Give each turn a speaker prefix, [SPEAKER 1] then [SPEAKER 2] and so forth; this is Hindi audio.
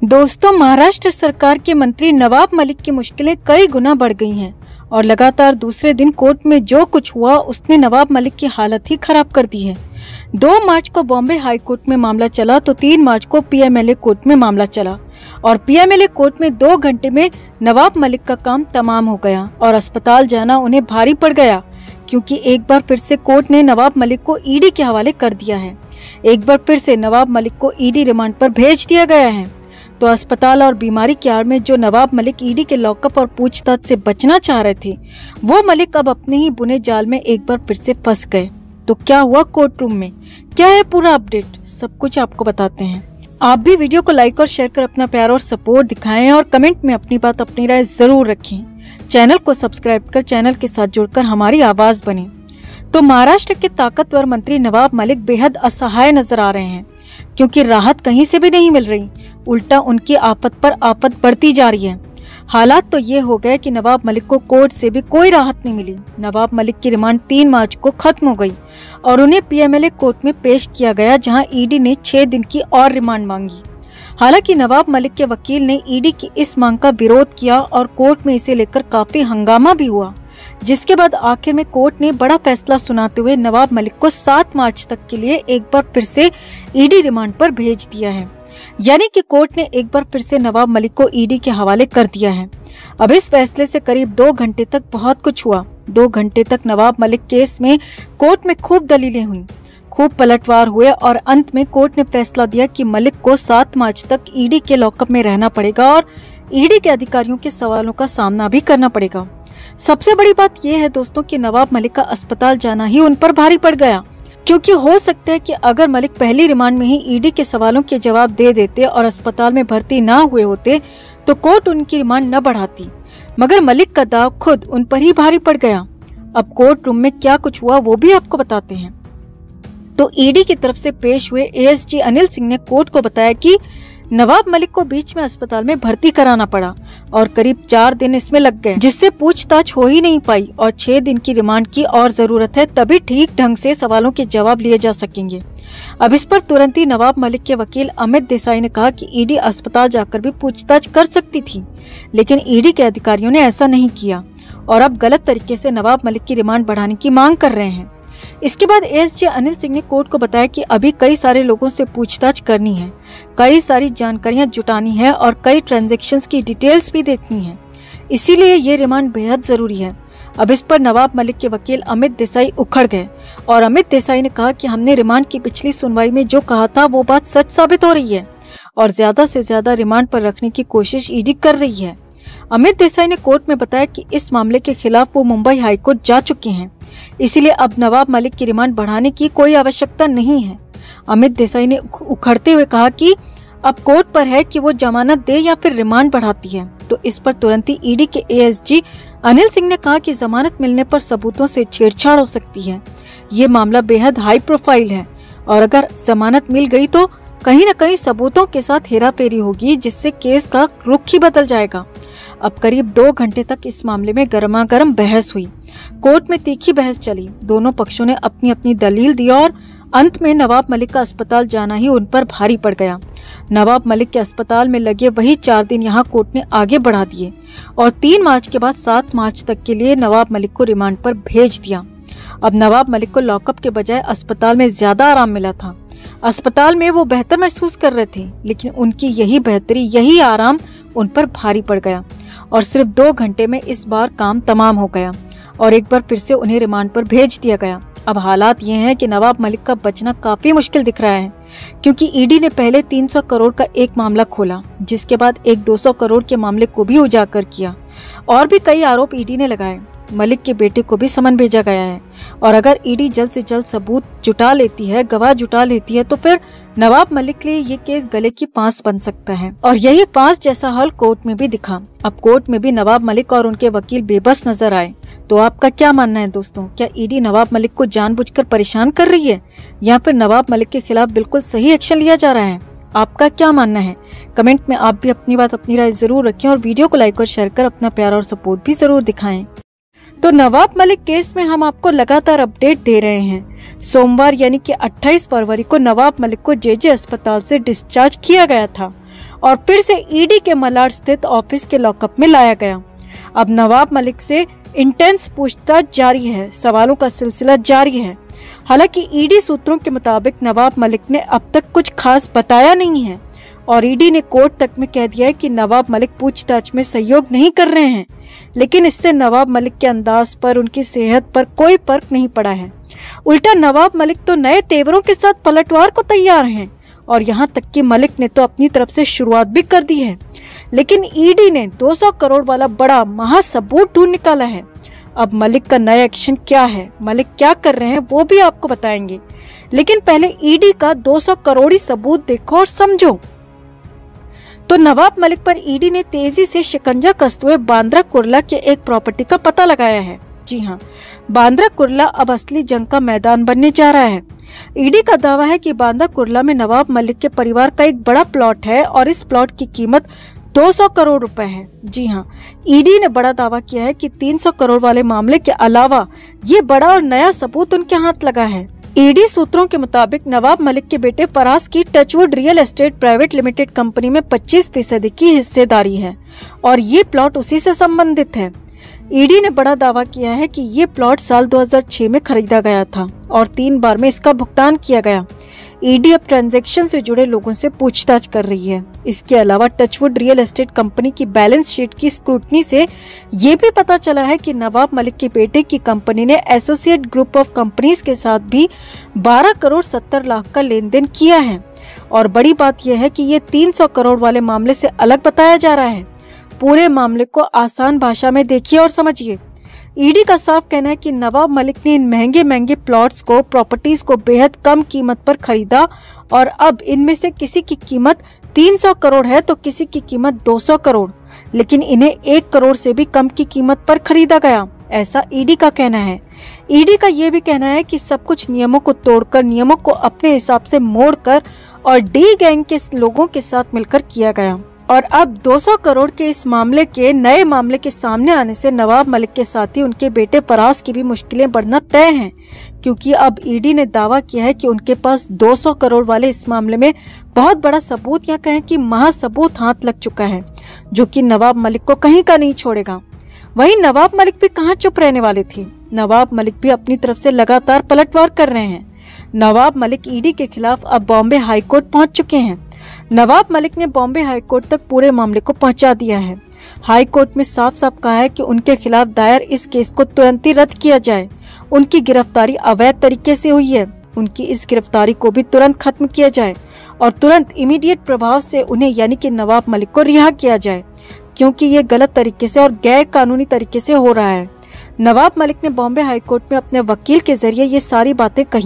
[SPEAKER 1] दोस्तों, महाराष्ट्र सरकार के मंत्री नवाब मलिक की मुश्किलें कई गुना बढ़ गई हैं और लगातार दूसरे दिन कोर्ट में जो कुछ हुआ उसने नवाब मलिक की हालत ही खराब कर दी है। 2 मार्च को बॉम्बे हाई कोर्ट में मामला चला तो 3 मार्च को पीएमएलए कोर्ट में मामला चला और पीएमएलए कोर्ट में 2 घंटे में नवाब मलिक का काम तमाम हो गया और अस्पताल जाना उन्हें भारी पड़ गया, क्योंकि एक बार फिर से कोर्ट ने नवाब मलिक को ईडी के हवाले कर दिया है। एक बार फिर से नवाब मलिक को ईडी रिमांड पर भेज दिया गया है। तो अस्पताल और बीमारी की आड़ में जो नवाब मलिक ईडी के लॉकअप और पूछताछ से बचना चाह रहे थे, वो मलिक अब अपने ही बुने जाल में एक बार फिर से फंस गए। तो क्या हुआ कोर्ट रूम में, क्या है पूरा अपडेट, सब कुछ आपको बताते हैं। आप भी वीडियो को लाइक और शेयर कर अपना प्यार और सपोर्ट दिखाएं और कमेंट में अपनी बात अपनी राय जरूर रखें। चैनल को सब्सक्राइब कर चैनल के साथ जुड़कर हमारी आवाज बने। तो महाराष्ट्र के ताकतवर मंत्री नवाब मलिक बेहद असहाय नजर आ रहे हैं, क्योंकि राहत कहीं से भी नहीं मिल रही, उल्टा उनकी आफत पर आफत बढ़ती जा रही है। हालात तो ये हो गए कि नवाब मलिक को कोर्ट से भी कोई राहत नहीं मिली। नवाब मलिक की रिमांड 3 मार्च को खत्म हो गई और उन्हें पीएमएलए कोर्ट में पेश किया गया, जहां ईडी ने 6 दिन की और रिमांड मांगी। हालांकि नवाब मलिक के वकील ने ईडी की इस मांग का विरोध किया और कोर्ट में इसे लेकर काफी हंगामा भी हुआ, जिसके बाद आखिर में कोर्ट ने बड़ा फैसला सुनाते हुए नवाब मलिक को 7 मार्च तक के लिए एक बार फिर से ईडी रिमांड पर भेज दिया है। यानी कि कोर्ट ने एक बार फिर से नवाब मलिक को ईडी के हवाले कर दिया है। अब इस फैसले से करीब 2 घंटे तक बहुत कुछ हुआ। 2 घंटे तक नवाब मलिक केस में कोर्ट में खूब दलीलें हुई, खूब पलटवार हुए और अंत में कोर्ट ने फैसला दिया कि मलिक को 7 मार्च तक ईडी के लॉकअप में रहना पड़ेगा और ईडी के अधिकारियों के सवालों का सामना भी करना पड़ेगा। सबसे बड़ी बात यह है दोस्तों कि नवाब मलिक का अस्पताल जाना ही उन पर भारी पड़ गया, क्योंकि हो सकता है कि अगर मलिक पहली रिमांड में ही ईडी के सवालों के जवाब दे देते और अस्पताल में भर्ती न हुए होते तो कोर्ट उनकी रिमांड न बढ़ाती, मगर मलिक का दाव खुद उन पर ही भारी पड़ गया। अब कोर्ट रूम में क्या कुछ हुआ वो भी आपको बताते हैं। तो ईडी की तरफ से पेश हुए एएसजी अनिल सिंह ने कोर्ट को बताया कि नवाब मलिक को बीच में अस्पताल में भर्ती कराना पड़ा और करीब 4 दिन इसमें लग गए, जिससे पूछताछ हो ही नहीं पाई और 6 दिन की रिमांड की और जरूरत है, तभी ठीक ढंग से सवालों के जवाब लिए जा सकेंगे। अब इस पर तुरंत ही नवाब मलिक के वकील अमित देसाई ने कहा कि ईडी अस्पताल जाकर भी पूछताछ कर सकती थी, लेकिन ईडी के अधिकारियों ने ऐसा नहीं किया और अब गलत तरीके से नवाब मलिक की रिमांड बढ़ाने की मांग कर रहे हैं। इसके बाद एएसजी अनिल सिंह ने कोर्ट को बताया कि अभी कई सारे लोगों से पूछताछ करनी है, कई सारी जानकारियां जुटानी है और कई ट्रांजैक्शंस की डिटेल्स भी देखनी है, इसीलिए ये रिमांड बेहद जरूरी है। अब इस पर नवाब मलिक के वकील अमित देसाई उखड़ गए और अमित देसाई ने कहा कि हमने रिमांड की पिछली सुनवाई में जो कहा था वो बात सच साबित हो रही है और ज्यादा से ज्यादा रिमांड पर रखने की कोशिश ईडी कर रही है। अमित देसाई ने कोर्ट में बताया कि इस मामले के खिलाफ वो मुंबई हाईकोर्ट जा चुके हैं, इसीलिए अब नवाब मलिक की रिमांड बढ़ाने की कोई आवश्यकता नहीं है। अमित देसाई ने उखड़ते हुए कहा कि अब कोर्ट पर है कि वो जमानत दे या फिर रिमांड बढ़ाती है। तो इस पर तुरंत ही ईडी के एएसजी अनिल सिंह ने कहा कि जमानत मिलने पर सबूतों से छेड़छाड़ हो सकती है, ये मामला बेहद हाई प्रोफाइल है और अगर जमानत मिल गई तो कहीं न कहीं सबूतों के साथ हेराफेरी होगी, जिससे केस का रुख ही बदल जाएगा। अब करीब 2 घंटे तक इस मामले में गर्मागर्म बहस हुई। कोर्ट में तीखी बहस चली, दोनों पक्षों ने अपनी अपनी दलील दी और अंत में नवाब मलिक का अस्पताल जाना ही उन पर भारी पड़ गया। नवाब मलिक के अस्पताल में लगे वही 4 दिन यहाँ कोर्ट ने आगे बढ़ा दिए और 3 मार्च के बाद 7 मार्च तक के लिए नवाब मलिक को रिमांड पर भेज दिया। अब नवाब मलिक को लॉकअप के बजाय अस्पताल में ज्यादा आराम मिला था। अस्पताल में वो बेहतर महसूस कर रहे थे, लेकिन उनकी यही बेहतरी, यही आराम उन पर भारी पड़ गया और सिर्फ 2 घंटे में इस बार काम तमाम हो गया और एक बार फिर से उन्हें रिमांड पर भेज दिया गया। अब हालात ये हैं कि नवाब मलिक का बचना काफी मुश्किल दिख रहा है, क्योंकि ईडी ने पहले 300 करोड़ का एक मामला खोला, जिसके बाद एक 200 करोड़ के मामले को भी उजागर किया और भी कई आरोप ईडी ने लगाए। मलिक के बेटे को भी समन भेजा गया है और अगर ईडी जल्द से जल्द सबूत जुटा लेती है, गवाह जुटा लेती है, तो फिर नवाब मलिक के लिए ये केस गले की फांस बन सकता है और यही फांस जैसा हल कोर्ट में भी दिखा। अब कोर्ट में भी नवाब मलिक और उनके वकील बेबस नजर आए। तो आपका क्या मानना है दोस्तों, क्या ईडी नवाब मलिक को जानबूझकर परेशान कर रही है या फिर नवाब मलिक के खिलाफ बिल्कुल सही एक्शन लिया जा रहा है? आपका क्या मानना है? कमेंट में आप भी अपनी बात अपनी राय जरूर रखें और वीडियो को लाइक और शेयर कर अपना प्यार और सपोर्ट भी जरूर दिखाएं। तो नवाब मलिक केस में हम आपको लगातार अपडेट दे रहे हैं। सोमवार यानी कि 28 फरवरी को नवाब मलिक को जेजे अस्पताल से डिस्चार्ज किया गया था और फिर से ईडी के मलाड स्थित ऑफिस के लॉकअप में लाया गया। अब नवाब मलिक से इंटेंस पूछताछ जारी है, सवालों का सिलसिला जारी है। हालांकि ईडी सूत्रों के मुताबिक नवाब मलिक ने अब तक कुछ खास बताया नहीं है और ईडी ने कोर्ट तक में कह दिया है कि नवाब मलिक पूछताछ में सहयोग नहीं कर रहे हैं। लेकिन इससे नवाब मलिक के अंदाज पर, उनकी सेहत पर कोई फर्क नहीं पड़ा है। उल्टा नवाब मलिक तो नए तेवरों के साथ पलटवार को तैयार हैं और यहाँ तक कि मलिक ने तो अपनी तरफ से शुरुआत भी कर दी है। लेकिन ईडी ने 200 करोड़ वाला बड़ा महासबूत ढूंढ निकाला है। अब मलिक का नया एक्शन क्या है, मलिक क्या कर रहे हैं, वो भी आपको बताएंगे। लेकिन पहले ईडी का 200 करोड़ी सबूत देखो और समझो। तो नवाब मलिक पर ईडी ने तेजी से शिकंजा कसते हुए बांद्रा कुर्ला के एक प्रॉपर्टी का पता लगाया है। जी हाँ, बांद्रा कुर्ला अब असली जंग का मैदान बनने जा रहा है। ईडी का दावा है कि बांद्रा कुर्ला में नवाब मलिक के परिवार का एक बड़ा प्लॉट है और इस प्लॉट की कीमत 200 करोड़ रुपए है। जी हाँ, ईडी ने बड़ा दावा किया है कि 300 करोड़ वाले मामले के अलावा ये बड़ा और नया सबूत उनके हाथ लगा है। ईडी सूत्रों के मुताबिक नवाब मलिक के बेटे फराज की Touchwood real estate private limited company में 25% की हिस्सेदारी है और ये प्लॉट उसी से संबंधित है। ईडी ने बड़ा दावा किया है कि ये प्लॉट साल 2006 में खरीदा गया था और 3 बार में इसका भुगतान किया गया। ईडी अब ट्रांजैक्शन से जुड़े लोगों से पूछताछ कर रही है। इसके अलावा टचवुड रियल एस्टेट कंपनी की बैलेंस शीट की स्क्रूटनी से ये भी पता चला है कि नवाब मलिक के बेटे की कंपनी ने एसोसिएट ग्रुप ऑफ कंपनीज के साथ भी 12 करोड़ 70 लाख का लेन देन किया है। और बड़ी बात यह है कि ये 300 करोड़ वाले मामले से अलग बताया जा रहा है। पूरे मामले को आसान भाषा में देखिए और समझिए। ईडी का साफ कहना है कि नवाब मलिक ने इन महंगे महंगे प्लॉट्स को, प्रॉपर्टीज को बेहद कम कीमत पर खरीदा और अब इनमें से किसी की कीमत 300 करोड़ है तो किसी की कीमत 200 करोड़, लेकिन इन्हें 1 करोड़ से भी कम की कीमत पर खरीदा गया, ऐसा ईडी का कहना है। ईडी का ये भी कहना है कि सब कुछ नियमों को तोड़कर, नियमों को अपने हिसाब से मोड़कर और डी गैंग के लोगों के साथ मिलकर किया गया। और अब 200 करोड़ के इस मामले के नए मामले के सामने आने से नवाब मलिक के साथ ही उनके बेटे फराज की भी मुश्किलें बढ़ना तय हैं, क्योंकि अब ईडी ने दावा किया है कि उनके पास 200 करोड़ वाले इस मामले में बहुत बड़ा सबूत या कहें कि महासबूत हाथ लग चुका है, जो कि नवाब मलिक को कहीं का नहीं छोड़ेगा। वहीं नवाब मलिक भी कहाँ चुप रहने वाले थे। नवाब मलिक भी अपनी तरफ से लगातार पलटवार कर रहे हैं। नवाब मलिक ईडी के खिलाफ अब बॉम्बे हाईकोर्ट पहुंच चुके हैं। नवाब मलिक ने बॉम्बे हाईकोर्ट तक पूरे मामले को पहुंचा दिया है। हाईकोर्ट में साफ साफ कहा है कि उनके खिलाफ दायर इस केस को तुरंत ही रद्द किया जाए। उनकी गिरफ्तारी अवैध तरीके से हुई है, उनकी इस गिरफ्तारी को भी तुरंत खत्म किया जाए और तुरंत इमीडिएट प्रभाव से उन्हें यानी कि नवाब मलिक को रिहा किया जाए, क्योंकि ये गलत तरीके से और गैर कानूनी तरीके से हो रहा है। नवाब मलिक ने बॉम्बे हाईकोर्ट में अपने वकील के जरिए ये सारी बातें कही।